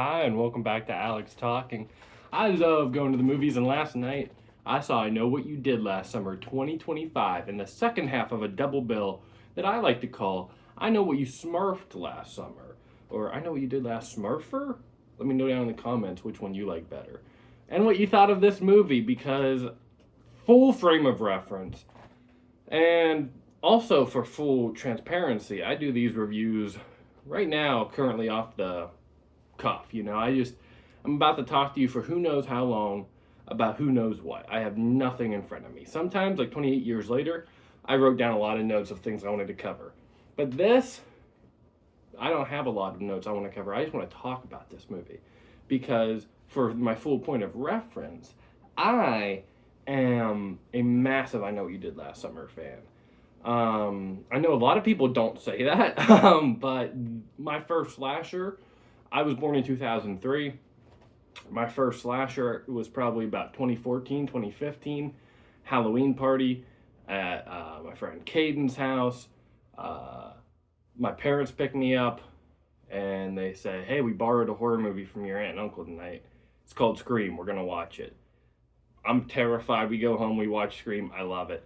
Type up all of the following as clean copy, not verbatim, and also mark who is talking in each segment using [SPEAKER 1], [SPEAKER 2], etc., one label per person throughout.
[SPEAKER 1] Hi, and welcome back to Alex Talking. I love going to the movies, and last night I saw I Know What You Did Last Summer 2025 in the second half of a double bill that I like to call I Know What You Smurfed Last Summer, or I Know What You Did Last Smurfer? Let me know down in the comments which one you like better. And what you thought of this movie, because full frame of reference, and also for full transparency, I do these reviews right now, currently off the cuff. I'm about to talk to you for who knows how long about who knows what. I have nothing in front of me. Sometimes, like 28 years later, I wrote down a lot of notes of things I wanted to cover. But this, I don't have a lot of notes I want to cover. I just want to talk about this movie because, for my full point of reference, I am a massive I Know What You Did Last Summer fan. I know a lot of people don't say that, but my first slasher, I was born in 2003. My first slasher was probably about 2014, 2015. Halloween party at my friend Caden's house. My parents picked me up and they say, "Hey, we borrowed a horror movie from your aunt and uncle tonight. It's called Scream. We're going to watch it." I'm terrified. We go home, we watch Scream. I love it.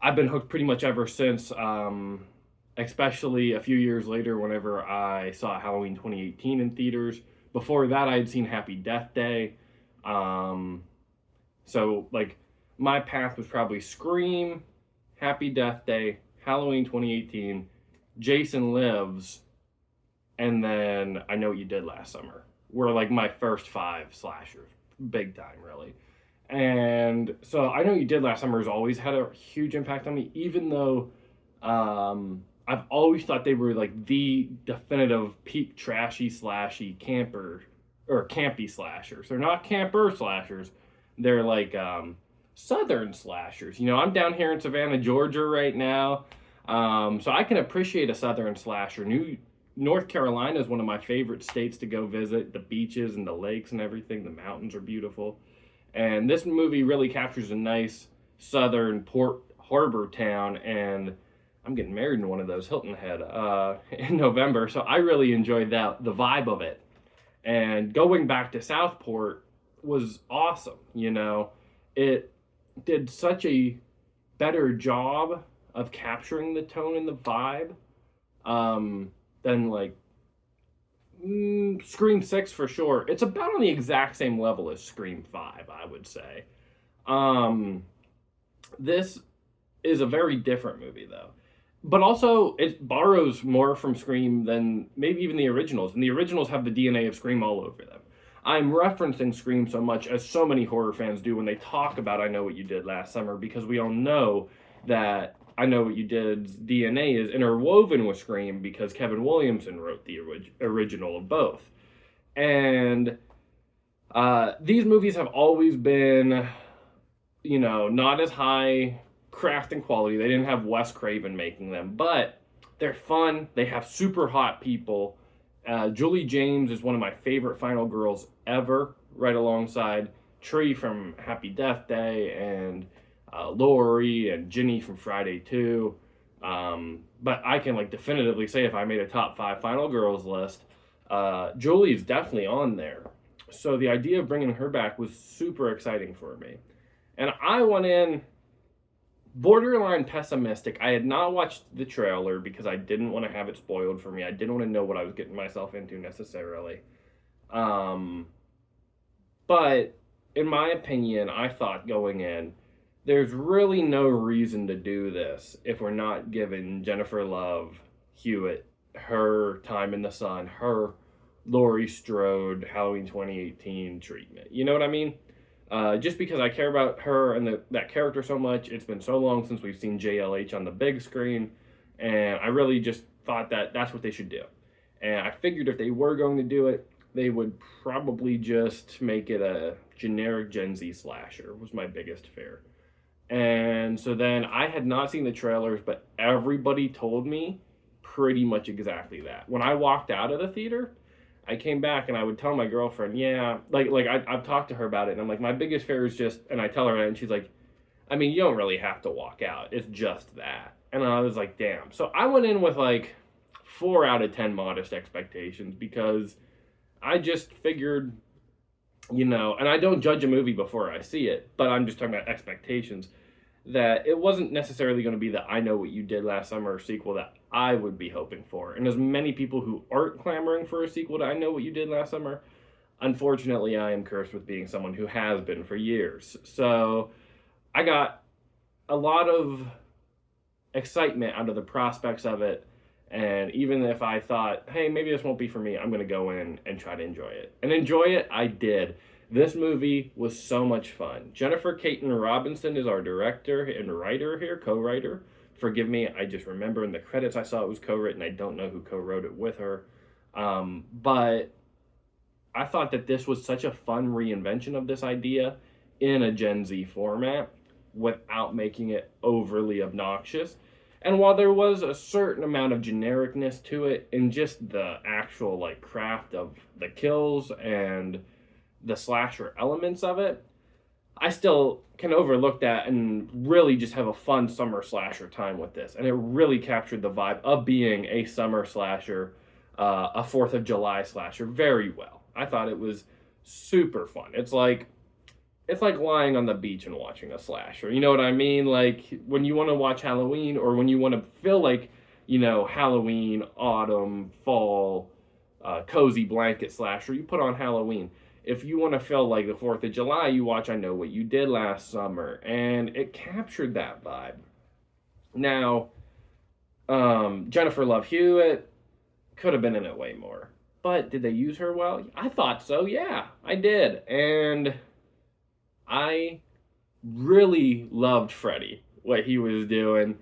[SPEAKER 1] I've been hooked pretty much ever since, especially a few years later whenever I saw Halloween 2018 in theaters. Before that, I had seen Happy Death Day. So, my path was probably Scream, Happy Death Day, Halloween 2018, Jason Lives, and then I Know What You Did Last Summer were like my first five slashers. Big time, really. And so I Know You Did Last Summer has always had a huge impact on me, even though I've always thought they were like the definitive peak trashy slashy camper or campy slashers. They're not camper slashers. They're like southern slashers. I'm down here in Savannah, Georgia right now. So I can appreciate a southern slasher. North Carolina is one of my favorite states to go visit. The beaches and the lakes and everything. The mountains are beautiful. And this movie really captures a nice southern port harbor town, and I'm getting married in one of those, Hilton Head, in November. So I really enjoyed the vibe of it. And going back to Southport was awesome. It did such a better job of capturing the tone and the vibe than Scream 6 for sure. It's about on the exact same level as Scream 5, I would say. This is a very different movie, though. But also, it borrows more from Scream than maybe even the originals. And the originals have the DNA of Scream all over them. I'm referencing Scream so much, as so many horror fans do when they talk about I Know What You Did Last Summer, because we all know that I Know What You Did's DNA is interwoven with Scream because Kevin Williamson wrote the original of both. And these movies have always been, not as high craft and quality. They didn't have Wes Craven making them, but they're fun. They have super hot people. Julie James is one of my favorite final girls ever, right alongside Tree from Happy Death Day and Lori and Ginny from Friday 2. But I can definitively say if I made a top 5 final girls list, Julie is definitely on there. So the idea of bringing her back was super exciting for me. And I went in borderline pessimistic. I had not watched the trailer because I didn't want to have it spoiled for me. I didn't want to know what I was getting myself into necessarily. But in my opinion, I thought going in, there's really no reason to do this if we're not giving Jennifer Love Hewitt her time in the sun, her Laurie Strode Halloween 2018 treatment. You know what I mean? Just because I care about her and that character so much. It's been so long since we've seen JLH on the big screen, and I really just thought that that's what they should do. And I figured if they were going to do it, they would probably just make it a generic Gen Z slasher, was my biggest fear. And so then I had not seen the trailers, but everybody told me pretty much exactly that. When I walked out of the theater, I came back and I would tell my girlfriend, yeah, I've talked to her about it, and I'm like, my biggest fear is just, and I tell her that, and she's like, I mean, you don't really have to walk out. It's just that. And I was like, damn. So I went in with 4 out of 10 modest expectations because I just figured, and I don't judge a movie before I see it, but I'm just talking about expectations, that it wasn't necessarily going to be the I Know What You Did Last Summer sequel that I would be hoping for. And as many people who aren't clamoring for a sequel to I Know What You Did Last Summer, unfortunately, I am cursed with being someone who has been for years. So I got a lot of excitement out of the prospects of it. And even if I thought, hey, maybe this won't be for me, I'm going to go in and try to enjoy it. And enjoy it, I did. This movie was so much fun. Jennifer Caton Robinson is our director and writer here, co-writer. Forgive me, I just remember in the credits I saw it was co-written. I don't know who co-wrote it with her. But I thought that this was such a fun reinvention of this idea in a Gen Z format without making it overly obnoxious. And while there was a certain amount of genericness to it in just the actual craft of the kills and the slasher elements of it, I still can overlook that and really just have a fun summer slasher time with this. And it really captured the vibe of being a summer slasher, a 4th of July slasher very well. I thought it was super fun. It's like lying on the beach and watching a slasher. You know what I mean? Like when you want to watch Halloween, or when you want to feel like, Halloween, autumn, fall, cozy blanket slasher, you put on Halloween. If you want to feel like the 4th of July, you watch I Know What You Did Last Summer. And it captured that vibe. Now, Jennifer Love Hewitt could have been in it way more. But did they use her well? I thought so, yeah. I did. And I really loved Freddy, what he was doing.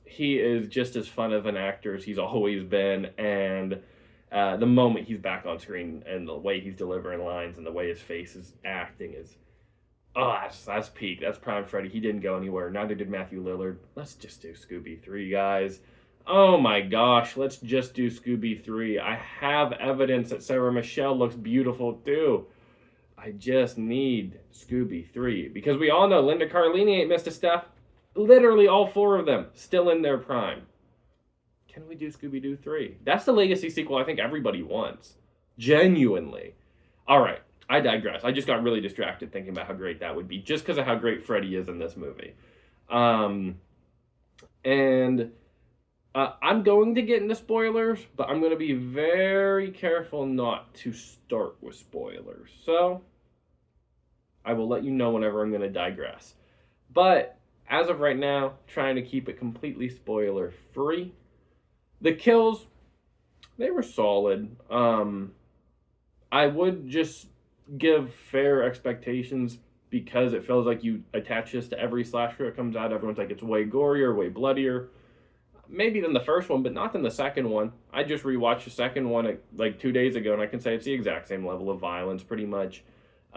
[SPEAKER 1] He is just as fun of an actor as he's always been, and the moment he's back on screen and the way he's delivering lines and the way his face is acting is, that's peak. That's prime Freddy. He didn't go anywhere. Neither did Matthew Lillard. Let's just do Scooby 3, guys. Oh my gosh, let's just do Scooby 3. I have evidence that Sarah Michelle looks beautiful too. I just need Scooby 3. Because we all know Linda Cardellini ain't missed a step. Literally all 4 of them still in their prime. Can we do Scooby-Doo 3? That's the legacy sequel I think everybody wants. Genuinely. Alright, I digress. I just got really distracted thinking about how great that would be. Just because of how great Freddy is in this movie. I'm going to get into spoilers, but I'm going to be very careful not to start with spoilers. So, I will let you know whenever I'm going to digress. But, as of right now, trying to keep it completely spoiler-free. The kills, they were solid. I would just give fair expectations because it feels like you attach this to every slasher that comes out. Everyone's like, it's way gorier, way bloodier. Maybe than the first one, but not than the second one. I just rewatched the second one 2 days ago, and I can say it's the exact same level of violence, pretty much.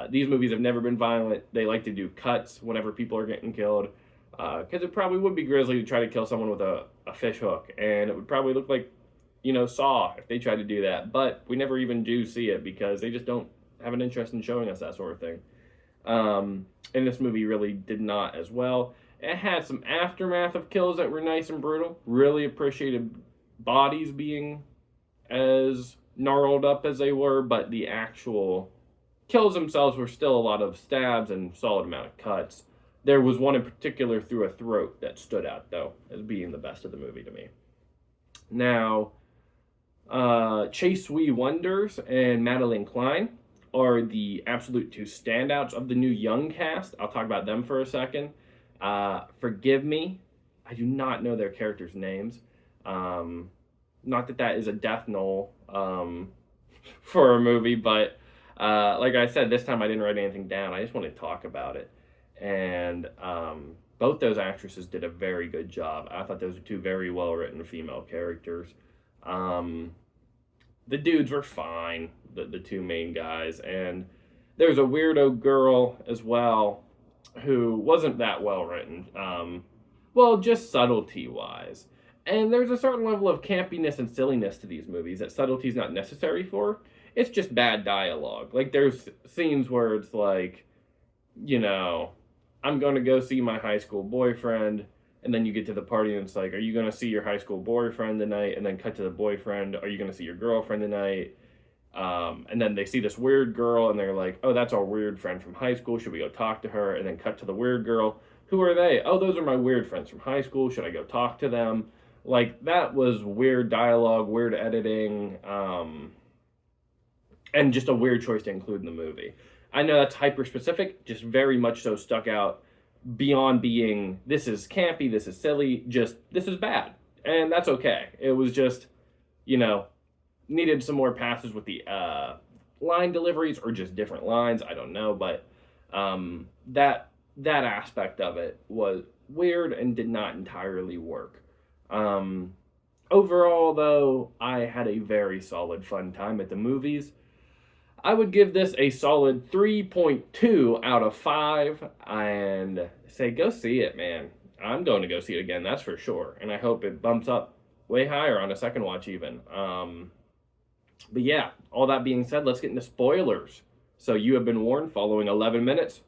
[SPEAKER 1] These movies have never been violent. They like to do cuts whenever people are getting killed. Because it probably would be grisly to try to kill someone with a fish hook. And it would probably look like, Saw if they tried to do that. But we never even do see it because they just don't have an interest in showing us that sort of thing. And this movie really did not as well. It had some aftermath of kills that were nice and brutal. Really appreciated bodies being as gnarled up as they were, but the actual kills themselves were still a lot of stabs and solid amount of cuts. There was one in particular through a throat that stood out, though, as being the best of the movie to me. Now, Chase Wee Wonders and Madeline Klein are the absolute 2 standouts of the new young cast. I'll talk about them for a second. Forgive me, I do not know their characters' names. Not that is a death knell for a movie, but like I said, this time I didn't write anything down. I just want to talk about it. And both those actresses did a very good job. I thought those were 2 very well-written female characters. The dudes were fine, the 2 main guys. And there's a weirdo girl as well who wasn't that well-written. Just subtlety-wise. And there's a certain level of campiness and silliness to these movies that subtlety's not necessary for. It's just bad dialogue. Like, there's scenes where it's like, I'm going to go see my high school boyfriend, and then you get to the party and it's like, are you going to see your high school boyfriend tonight? And then cut to the boyfriend, are you going to see your girlfriend tonight? And then they see this weird girl and they're like, oh, that's our weird friend from high school. Should we go talk to her? And then cut to the weird girl. Who are they? Oh, those are my weird friends from high school. Should I go talk to them? Like, that was weird dialogue, weird editing, and just a weird choice to include in the movie. I know that's hyper specific, just very much so stuck out beyond being, this is campy, this is silly, just, this is bad. And that's okay. It was just, you know, needed some more passes with the line deliveries or just different lines. I don't know, but that aspect of it was weird and did not entirely work. Overall, though, I had a very solid fun time at the movies. I would give this a solid 3.2 out of 5 and say go see it, man. I'm going to go see it again, that's for sure. And I hope it bumps up way higher on a second watch even. But yeah, all that being said, let's get into spoilers. So you have been warned, following 11 minutes,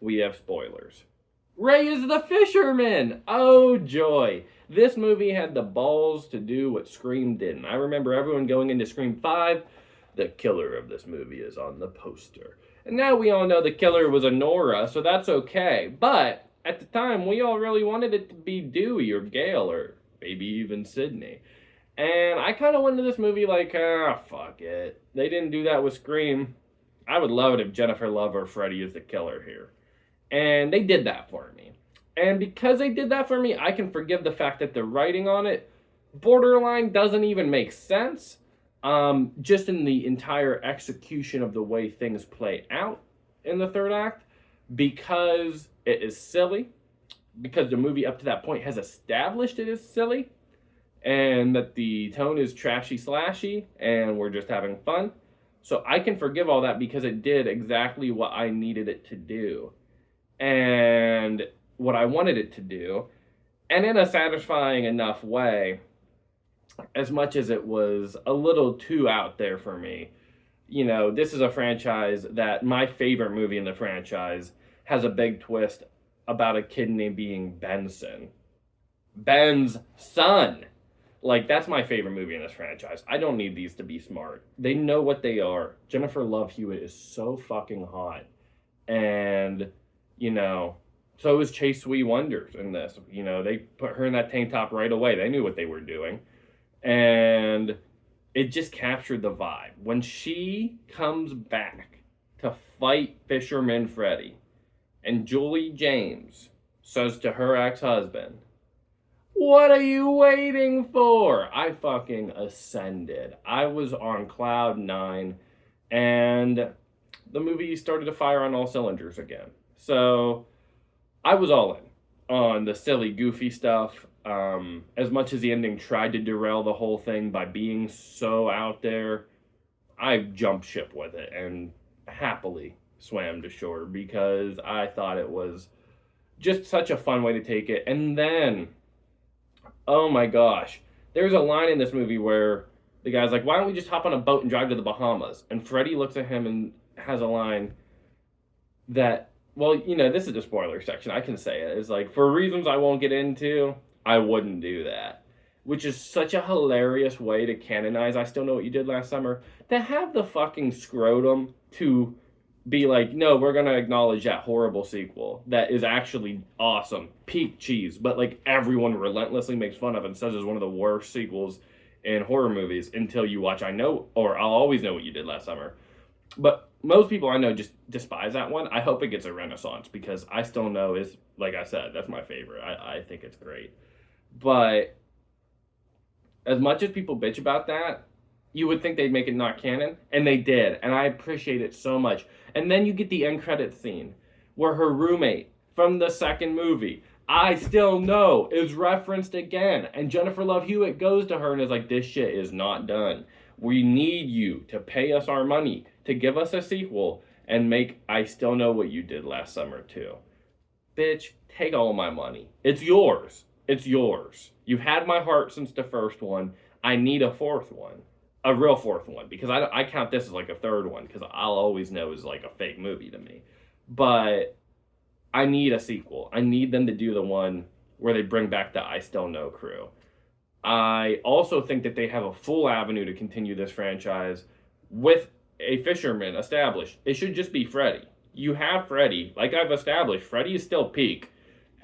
[SPEAKER 1] we have spoilers. Ray is the fisherman! Oh joy! This movie had the balls to do what Scream didn't. I remember everyone going into Scream 5, the killer of this movie is on the poster. And now we all know the killer was a Nora, so that's okay. But at the time, we all really wanted it to be Dewey or Gale or maybe even Sydney. And I kind of went into this movie like, fuck it. They didn't do that with Scream. I would love it if Jennifer Love or Freddy is the killer here. And they did that for me. And because they did that for me, I can forgive the fact that the writing on it borderline doesn't even make sense. Just in the entire execution of the way things play out in the third act. Because it is silly. Because the movie up to that point has established it is silly. And that the tone is trashy slashy. And we're just having fun. So I can forgive all that because it did exactly what I needed it to do. And what I wanted it to do. And in a satisfying enough way, as much as it was a little too out there for me. You know, this is a franchise that my favorite movie in the franchise has a big twist about a kid named being Benson. Ben's son. Like, that's my favorite movie in this franchise. I don't need these to be smart. They know what they are. Jennifer Love Hewitt is so fucking hot. And, you know, so is Chase Sweet Wonders in this. You know, they put her in that tank top right away. They knew what they were doing. And it just captured the vibe. When she comes back to fight Fisherman Freddy, and Julie James says to her ex-husband, "What are you waiting for?" I fucking ascended. I was on cloud 9, and the movie started to fire on all cylinders again. So I was all in on the silly, goofy stuff. As much as the ending tried to derail the whole thing by being so out there, I jumped ship with it and happily swam to shore because I thought it was just such a fun way to take it. And then, oh my gosh, there's a line in this movie where the guy's like, why don't we just hop on a boat and drive to the Bahamas? And Freddy looks at him and has a line that, well, you know, this is the spoiler section. I can say it. It's like, for reasons I won't get into, I wouldn't do that. Which is such a hilarious way to canonize I Still Know What You Did Last Summer. To have the fucking scrotum to be like, no, we're going to acknowledge that horrible sequel that is actually awesome. Peak cheese. But like everyone relentlessly makes fun of and says is one of the worst sequels in horror movies until you watch I'll Always Know What You Did Last Summer. But most people I know just despise that one. I hope it gets a renaissance because I Still Know is, like I said, that's my favorite. I think it's great. But as much as people bitch about that, you would think they'd make it not canon, and they did, and I appreciate it so much. And then you get the end credit scene where her roommate from the second movie, I Still Know, is referenced again, and Jennifer Love Hewitt goes to her and is like, this shit is not done. We need you to pay us our money to give us a sequel and make I Still Know What You Did Last Summer too. Bitch, take all my money. It's yours. It's yours. You've had my heart since the first one. I need a fourth one. A real fourth one. Because I count this as like a third one. Because I'll always know is like a fake movie to me. But I need a sequel. I need them to do the one where they bring back the I Still Know crew. I also think that they have a full avenue to continue this franchise with a fisherman established. It should just be Freddy. You have Freddy. Like I've established, Freddy is still peak.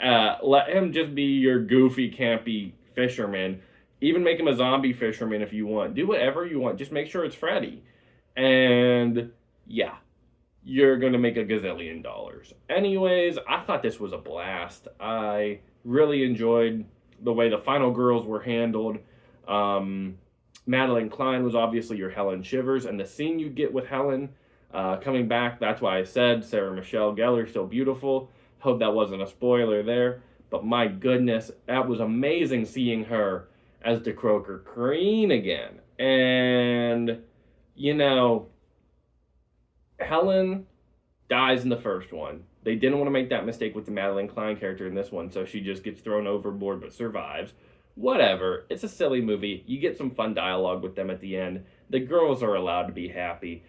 [SPEAKER 1] Let him just be your goofy, campy fisherman. Even make him a zombie fisherman if you want. Do whatever you want. Just make sure it's Freddy. And yeah, you're going to make a gazillion dollars. Anyways, I thought this was a blast. I really enjoyed the way the final girls were handled. Madeline Klein was obviously your Helen Shivers, and the scene you get with Helen coming back, that's why I said Sarah Michelle Gellar, still beautiful. Hope that wasn't a spoiler there. But my goodness, that was amazing seeing her as the Croaker Queen again. And, you know, Helen dies in the first one. They didn't want to make that mistake with the Madeline Klein character in this one, so she just gets thrown overboard but survives. Whatever. It's a silly movie. You get some fun dialogue with them at the end. The girls are allowed to be happy.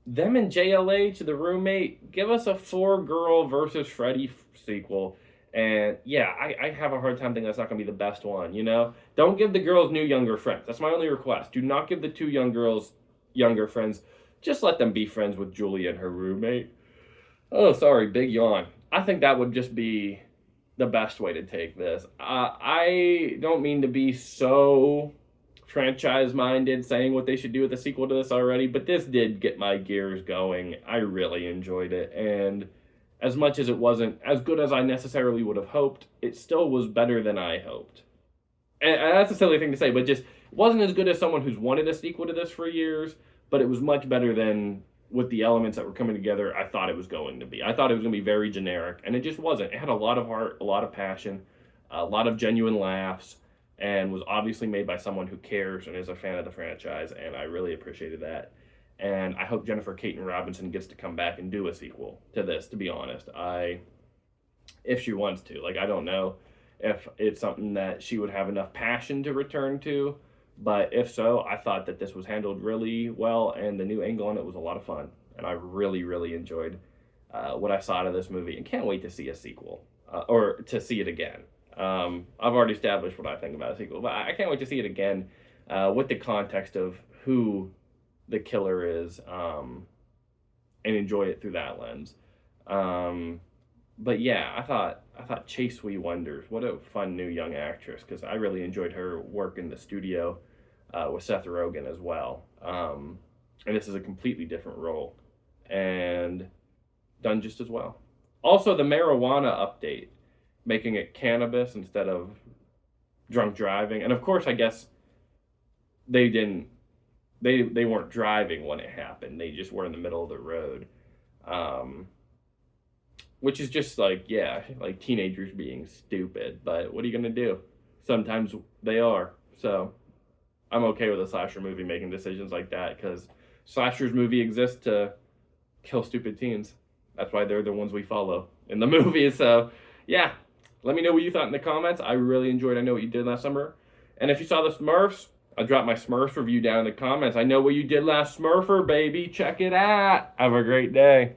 [SPEAKER 1] Them and JLH, the roommate, give us a 4-girl versus Freddy sequel. And yeah, I have a hard time thinking that's not going to be the best one, you know? Don't give the girls new younger friends. That's my only request. Do not give the 2 young girls younger friends. Just let them be friends with Julie and her roommate. Oh, sorry, big yawn. I think that would just be the best way to take this. I don't mean to be so franchise-minded, saying what they should do with the sequel to this already, but this did get my gears going. I really enjoyed it, and as much as it wasn't as good as I necessarily would have hoped, it still was better than I hoped. And that's a silly thing to say, but just it wasn't as good as someone who's wanted a sequel to this for years, but it was much better than with the elements that were coming together I thought it was going to be. I thought it was going to be very generic, and it just wasn't. It had a lot of heart, a lot of passion, a lot of genuine laughs, and was obviously made by someone who cares and is a fan of the franchise, and I really appreciated that. And I hope Jennifer Caton Robinson gets to come back and do a sequel to this, to be honest. If she wants to. Like, I don't know if it's something that she would have enough passion to return to, but if so, I thought that this was handled really well, and the new angle on it was a lot of fun. And I really, really enjoyed what I saw out of this movie, and can't wait to see a sequel, or to see it again. I've already established what I think about a sequel, but I can't wait to see it again with the context of who the killer is, and enjoy it through that lens. But yeah, I thought Chase Wee Wonders, what a fun new young actress, because I really enjoyed her work in the studio with Seth Rogen as well. And this is a completely different role, and done just as well. Also, the marijuana update, making it cannabis instead of drunk driving. And of course, I guess they weren't driving when it happened. They just were in the middle of the road. Which is just like, yeah, like teenagers being stupid. But what are you going to do? Sometimes they are. So I'm okay with a slasher movie making decisions like that, because slashers movie exists to kill stupid teens. That's why they're the ones we follow in the movie. So yeah, let me know what you thought in the comments. I really enjoyed I Know What You Did Last Summer. And if you saw the Smurfs, I dropped my Smurfs review down in the comments. I know what you did last Smurfer, baby. Check it out. Have a great day.